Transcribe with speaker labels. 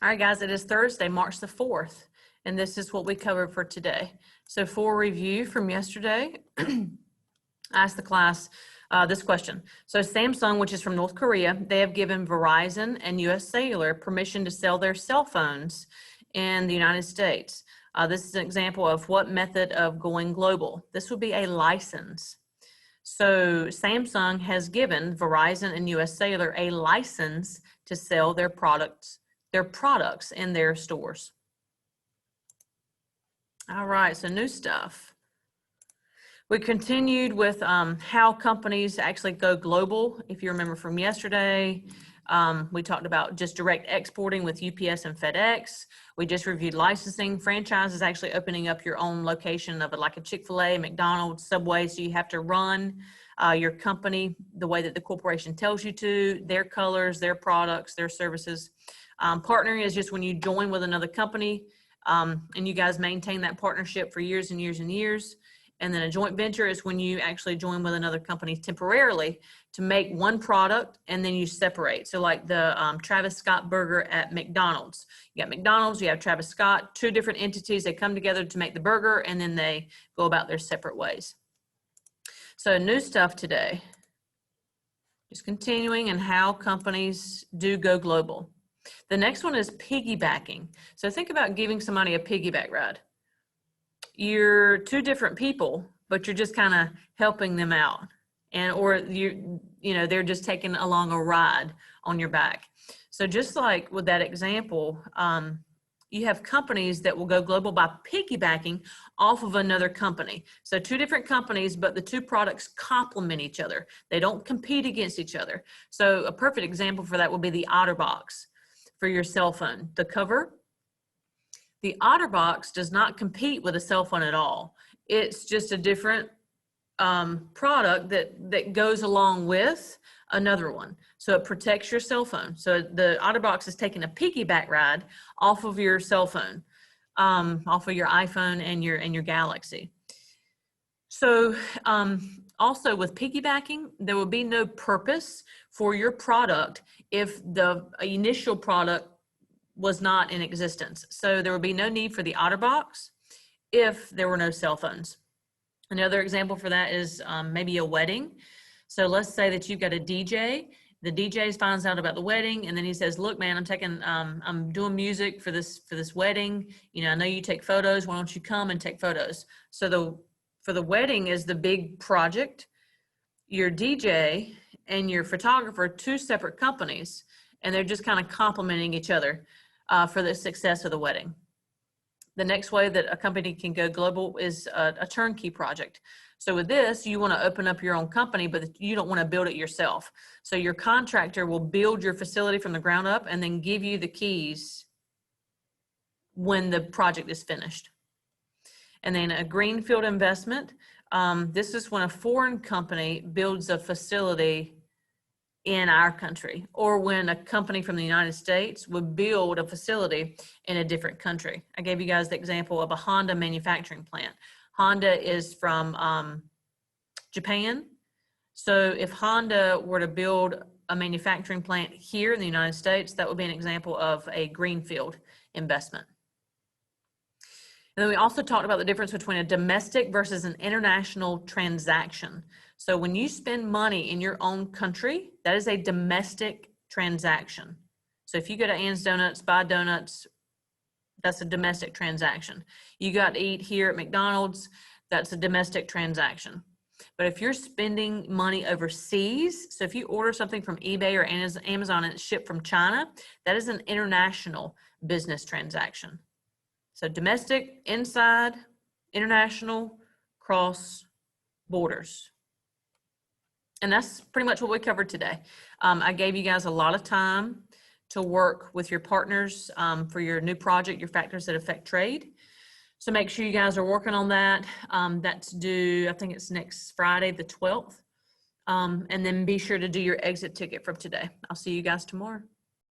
Speaker 1: All right, guys, it is Thursday, March the 4th, and this is what we covered for today. So for review from yesterday, I asked the class this question. So Samsung, which is from North Korea, they have given Verizon and US Cellular permission to sell their cell phones in the United States. This is an example of what method of going global. This would be a license. So Samsung has given Verizon and US Cellular a license to sell their products in their stores. All right, so new stuff. We continued with how companies actually go global. If you remember from yesterday, we talked about just direct exporting with UPS and FedEx. We just reviewed licensing. Franchise is actually opening up your own location of it, like a Chick-fil-A, McDonald's, Subway, so you have to run your company the way that the corporation tells you to, their colors, their products, their services. Partnering is just when you join with another company and you guys maintain that partnership for years and years and years. And then a joint venture is when you actually join with another company temporarily to make one product and then you separate. So like the Travis Scott burger at McDonald's. You got McDonald's, you have Travis Scott, two different entities. They come together to make the burger and then they go about their separate ways. So new stuff today. Just continuing and how companies do go global. The next one is piggybacking. So think about giving somebody a piggyback ride. You're two different people, but you're just kind of helping them out, or they're just taking along a ride on your back. So just like with that example, you have companies that will go global by piggybacking off of another company. So two different companies, but the two products complement each other. They don't compete against each other. So a perfect example for that would be the OtterBox for your cell phone. The cover, the OtterBox does not compete with a cell phone at all. It's just a different product that goes along with another one. So it protects your cell phone. So the OtterBox is taking a piggyback ride off of your cell phone, off of your iPhone and your Galaxy. So also with piggybacking, there will be no purpose for your product if the initial product was not in existence. So there would be no need for the OtterBox if there were no cell phones. Another example for that is maybe a wedding. So let's say that you've got a DJ. The DJ finds out about the wedding, and then he says, "Look, man, I'm doing music for this wedding. I know you take photos. Why don't you come and take photos?" So for the wedding is the big project. Your DJ and your photographer, two separate companies, and they're just kind of complementing each other for the success of the wedding. The next way that a company can go global is a turnkey project. So with this, you want to open up your own company, but you don't want to build it yourself. So your contractor will build your facility from the ground up and then give you the keys when the project is finished. And then a greenfield investment. This is when a foreign company builds a facility in our country, or when a company from the United States would build a facility in a different country. I gave you guys the example of a Honda manufacturing plant. Honda is from Japan. So if Honda were to build a manufacturing plant here in the United States, that would be an example of a greenfield investment. And then we also talked about the difference between a domestic versus an international transaction. So when you spend money in your own country, that is a domestic transaction. So if you go to Ann's Donuts, buy donuts, that's a domestic transaction. You got to eat here at McDonald's, that's a domestic transaction. But if you're spending money overseas, so if you order something from eBay or Amazon and it's shipped from China, that is an international business transaction. So domestic, inside, international, cross borders. And that's pretty much what we covered today. I gave you guys a lot of time to work with your partners for your new project, your factors that affect trade. So make sure you guys are working on that. That's due, I think it's next Friday, the 12th. And then be sure to do your exit ticket from today. I'll see you guys tomorrow.